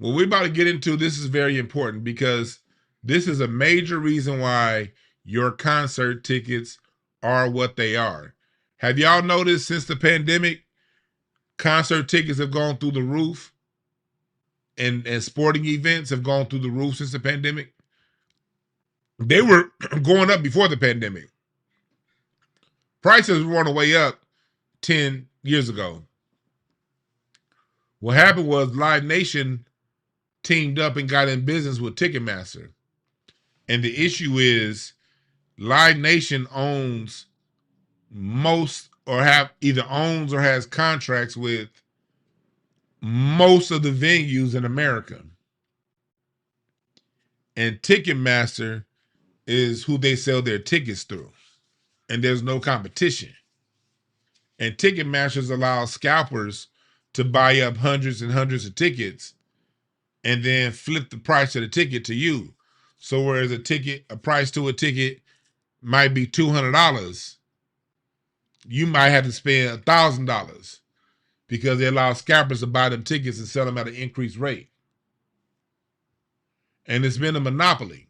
what we're about to get into, this is very important because this is a major reason why your concert tickets are what they are. Have y'all noticed since the pandemic, concert tickets have gone through the roof and sporting events have gone through the roof since the pandemic? They were going up before the pandemic. Prices were on the way up 10 years ago. What happened was Live Nation teamed up and got in business with Ticketmaster. And the issue is Live Nation owns most or either owns or has contracts with most of the venues in America. And Ticketmaster is who they sell their tickets through. And there's no competition. And Ticketmasters allow scalpers to buy up hundreds and hundreds of tickets and then flip the price of the ticket to you. So whereas a price to a ticket might be $200, you might have to spend $1,000 because they allow scalpers to buy them tickets and sell them at an increased rate. And it's been a monopoly.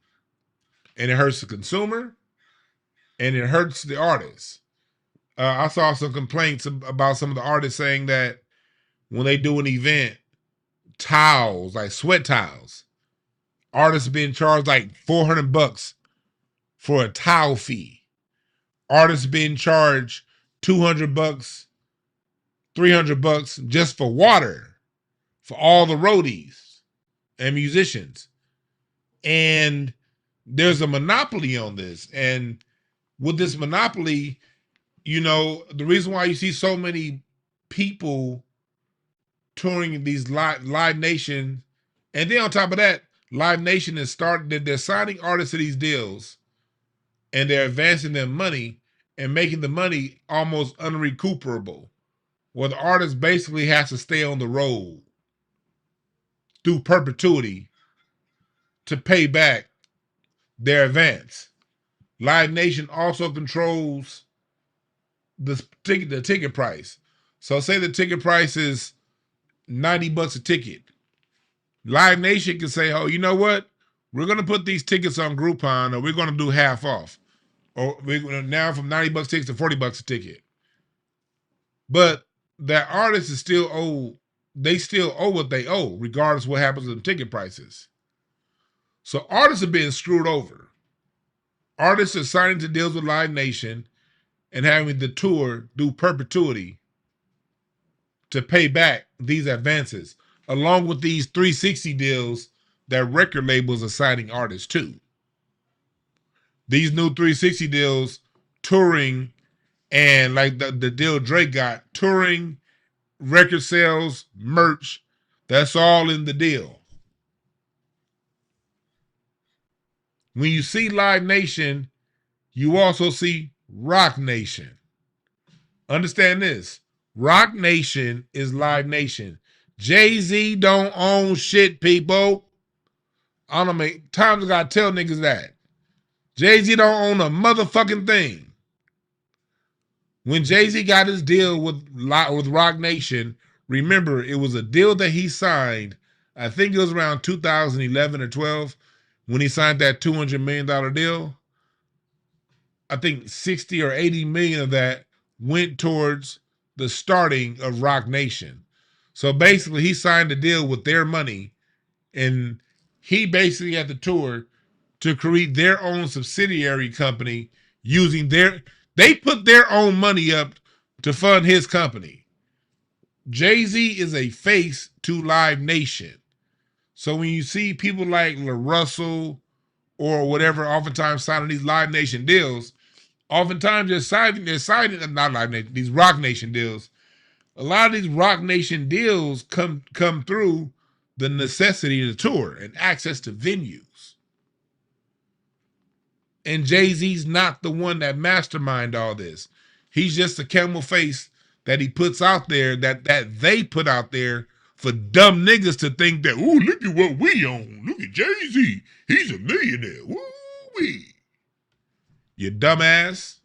And it hurts the consumer and it hurts the artists. I saw some complaints about some of the artists saying that when they do an event, towels, like sweat towels, artists being charged like $400 for a towel fee. Artists being charged $200, $300 just for water for all the roadies and musicians. And there's a monopoly on this. And with this monopoly, you know, the reason why you see so many people touring these Live Nation, and then on top of that, Live Nation is they're signing artists to these deals and they're advancing their money and making the money almost unrecuperable, where the artist basically has to stay on the road through perpetuity to pay back their advance. Live Nation also controls the ticket price. So say the ticket price is $90 a ticket. Live Nation can say, oh, you know what? We're going to put these tickets on Groupon, or we're going to do half off. Or we're going to now from $90 tickets to $40 a ticket. But that artist is still owe, they still owe what they owe, regardless of what happens to the ticket prices. So artists are being screwed over. Artists are signing to deals with Live Nation and having the tour do perpetuity to pay back these advances, along with these 360 deals that record labels are signing artists to. These new 360 deals, touring, and like the deal Drake got, touring, record sales, merch, that's all in the deal. When you see Live Nation, you also see Roc Nation. Understand this. Roc Nation is Live Nation. Jay-Z don't own shit, people. I don't know, times I gotta tell niggas that. Jay-Z don't own a motherfucking thing. When Jay-Z got his deal with Roc Nation, remember, it was a deal that he signed, I think it was around 2011 or 12, when he signed that $200 million deal. I think 60 or 80 million of that went towards the starting of Roc Nation. So basically, he signed a deal with their money, and he basically had the tour to create their own subsidiary company using they put their own money up to fund his company. Jay-Z is a face to Live Nation. So when you see people like LaRussell or whatever oftentimes signing these Live Nation deals, oftentimes they're signing not Live Nation, these Roc Nation deals. A lot of these Roc Nation deals come through the necessity of the tour and access to venues. And Jay-Z's not the one that masterminded all this. He's just a camel face that he puts out there, that they put out there for dumb niggas to think that, ooh, look at what we own. Look at Jay-Z. He's a millionaire. Woo-wee. You dumbass.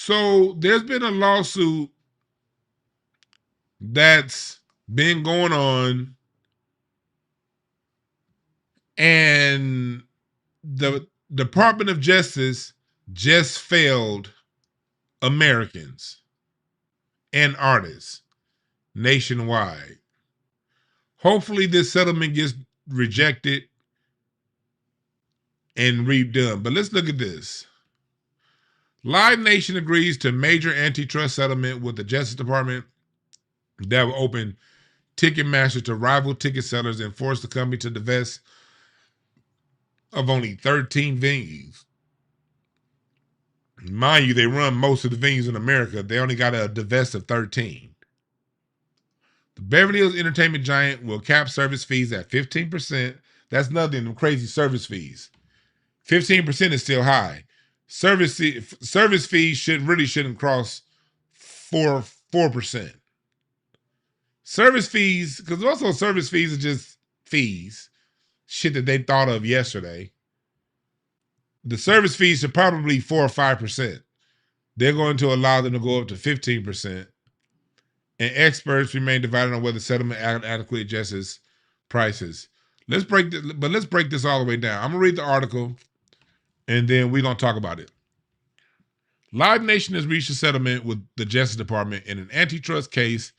So there's been a lawsuit that's been going on, and the Department of Justice just failed Americans and artists nationwide. Hopefully this settlement gets rejected and redone. But let's look at this. Live Nation agrees to major antitrust settlement with the Justice Department that will open Ticketmaster to rival ticket sellers and force the company to divest of only 13 venues. Mind you, they run most of the venues in America. They only got a divest of 13. The Beverly Hills entertainment giant will cap service fees at 15%. That's nothing, them crazy service fees. 15% is still high. Service fees shouldn't cross 4%. Service fees, because also service fees are just fees. Shit that they thought of yesterday. The service fees should probably 4 or 5%. They're going to allow them to go up to 15%. And experts remain divided on whether settlement adequately adjusts prices. Let's break this all the way down. I'm gonna read the article, and then we're gonna talk about it. Live Nation has reached a settlement with the Justice Department in an antitrust case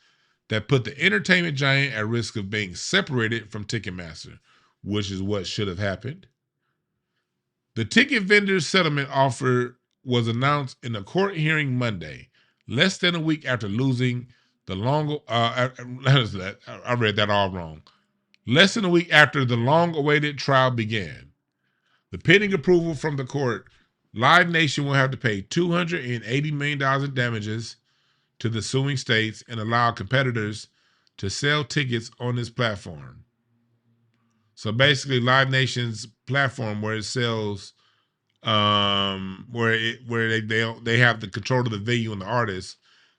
that put the entertainment giant at risk of being separated from Ticketmaster, which is what should have happened. The ticket vendor's settlement offer was announced in a court hearing Monday, less than a week after losing the I read that all wrong. Less than a week after the long-awaited trial began. The pending approval from the court, Live Nation will have to pay $280 million in damages to the suing states and allow competitors to sell tickets on this platform. So basically, Live Nation's platform, where it sells, where they have the control of the venue and the artist,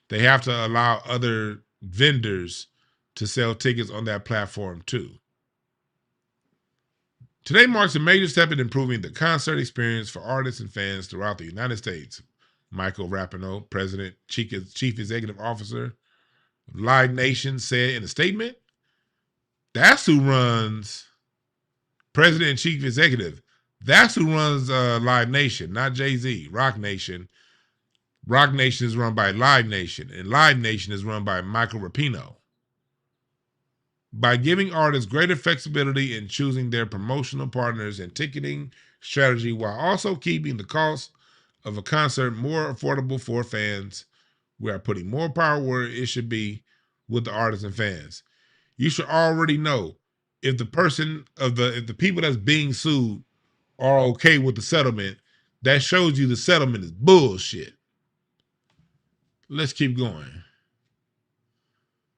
they have to allow other vendors to sell tickets on that platform too. Today marks a major step in improving the concert experience for artists and fans throughout the United States. Michael Rapino, President, Chief Executive Officer of Live Nation, said in a statement. That's who runs, President and Chief Executive. That's who runs Live Nation, not Jay-Z. Roc Nation. Roc Nation is run by Live Nation, and Live Nation is run by Michael Rapino. By giving artists greater flexibility in choosing their promotional partners and ticketing strategy while also keeping the cost of a concert more affordable for fans, we are putting more power where it should be with the artists and fans. You should already know if the people that's being sued are okay with the settlement. That shows you the settlement is bullshit. Let's keep going.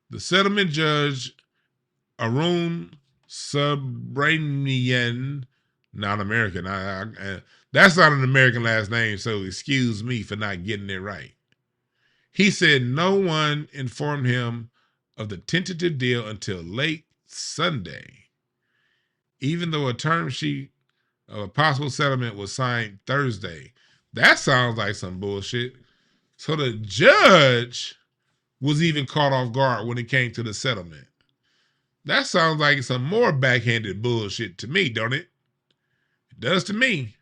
The settlement judge, Arun Subramanian, not American. That's not an American last name, so excuse me for not getting it right. He said no one informed him of the tentative deal until late Sunday, even though a term sheet of a possible settlement was signed Thursday. That sounds like some bullshit. So the judge was even caught off guard when it came to the settlement. That sounds like some more backhanded bullshit to me, don't it? It does to me.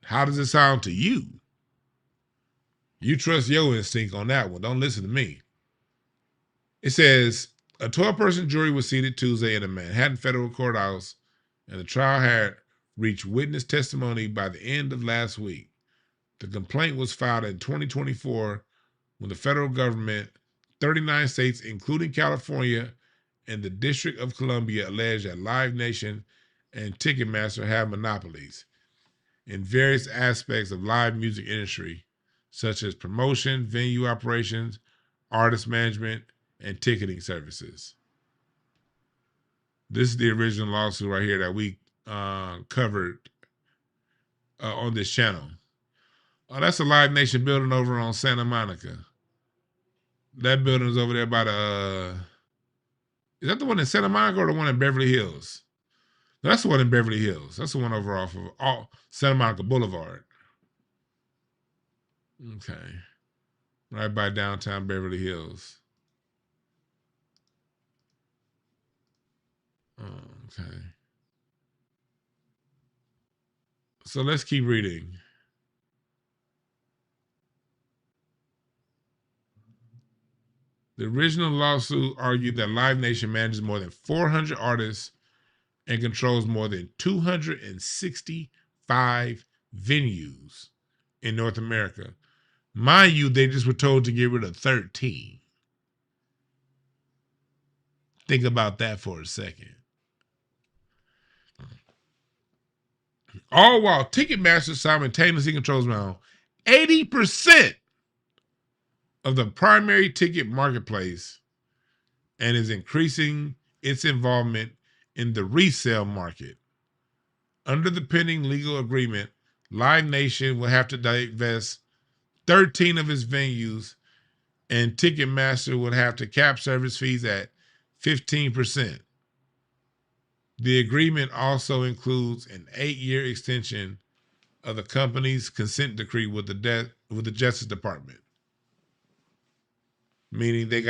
How does it sound to you? You trust your instinct on that one. Don't listen to me. It says a 12-person jury was seated Tuesday in a Manhattan federal courthouse, and the trial had reached witness testimony by the end of last week. The complaint was filed in 2024 when the federal government, 39 states, including California, and the District of Columbia alleged that Live Nation and Ticketmaster have monopolies in various aspects of live music industry, such as promotion, venue operations, artist management, and ticketing services. This is the original lawsuit right here that we covered on this channel. Oh, that's a Live Nation building over on Santa Monica. That building is over there by the... is that the one in Santa Monica or the one in Beverly Hills? No, that's the one in Beverly Hills. That's the one over off of Santa Monica Boulevard. Okay. Right by downtown Beverly Hills. Okay. So let's keep reading. The original lawsuit argued that Live Nation manages more than 400 artists and controls more than 265 venues in North America. Mind you, they just were told to get rid of 13. Think about that for a second. All while Ticketmaster simultaneously controls around 80% of the primary ticket marketplace and is increasing its involvement in the resale market. Under the pending legal agreement, Live Nation will have to divest 13 of its venues, and Ticketmaster would have to cap service fees at 15%. The agreement also includes an 8-year extension of the company's consent decree with the Justice Department, meaning the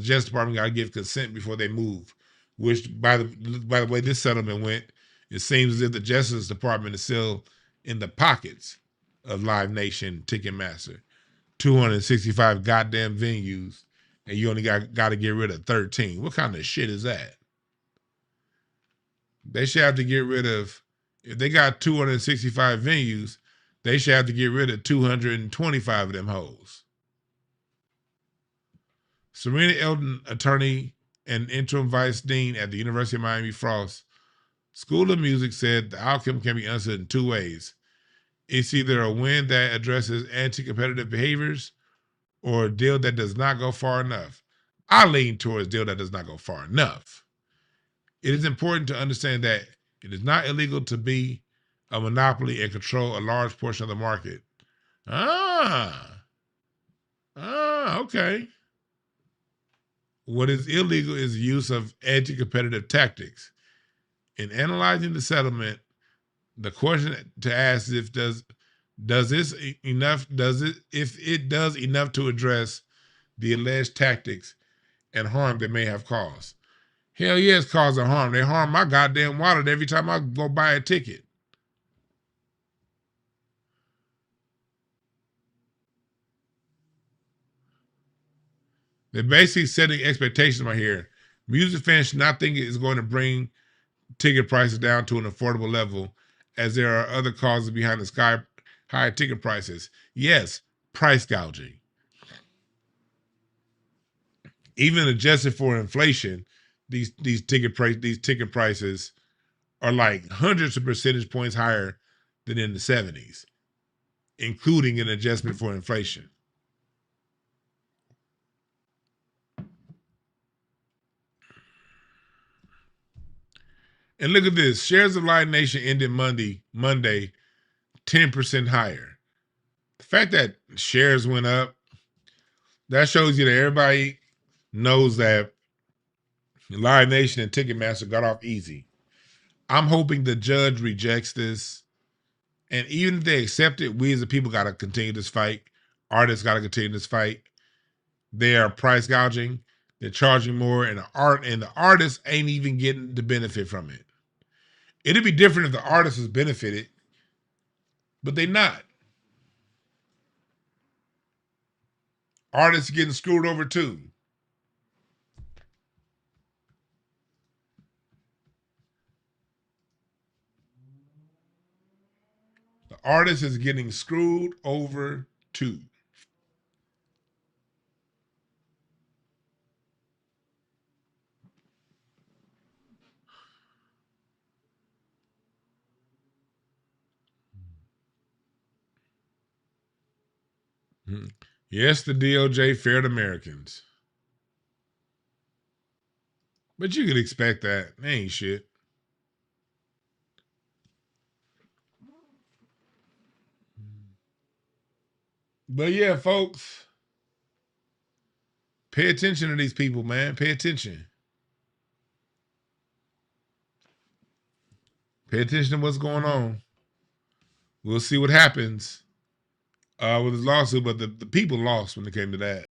Justice Department got to give consent before they move. Which, by the way this settlement went, it seems as if the Justice Department is still in the pockets of Live Nation, Ticketmaster. 265 goddamn venues, and you only got to get rid of 13. What kind of shit is that? They should have to get rid of, if they got 265 venues, they should have to get rid of 225 of them hoes. Serena Eldon, attorney and interim vice dean at the University of Miami Frost School of Music, said the outcome can be answered in two ways. It's either a win that addresses anti-competitive behaviors or a deal that does not go far enough. I lean towards deal that does not go far enough. It is important to understand that it is not illegal to be a monopoly and control a large portion of the market. Okay. What is illegal is the use of anti-competitive tactics. In analyzing the settlement, the question to ask is if it does enough to address the alleged tactics and harm they may have caused. Hell yeah, it's causing harm. They harm my goddamn wallet every time I go buy a ticket. They're basically setting expectations right here. Music fans should not think it is going to bring ticket prices down to an affordable level, as there are other causes behind the sky high ticket prices. Yes, price gouging. Even adjusted for inflation, these ticket prices are like hundreds of percentage points higher than in the 70s, including an adjustment for inflation. And look at this. Shares of Live Nation ended Monday 10% higher. The fact that shares went up, that shows you that everybody knows that Live Nation and Ticketmaster got off easy. I'm hoping the judge rejects this. And even if they accept it, we as a people got to continue this fight. Artists got to continue this fight. They are price gouging. They're charging more, and the artists ain't even getting the benefit from it. It'd be different if the artist was benefited, but they not. Artists getting screwed over too. The artist is getting screwed over too. Yes, the DOJ failed Americans. But you could expect that. They ain't shit. But yeah, folks, pay attention to these people, man. Pay attention. Pay attention to what's going on. We'll see what happens. with his lawsuit, but the people lost when it came to that.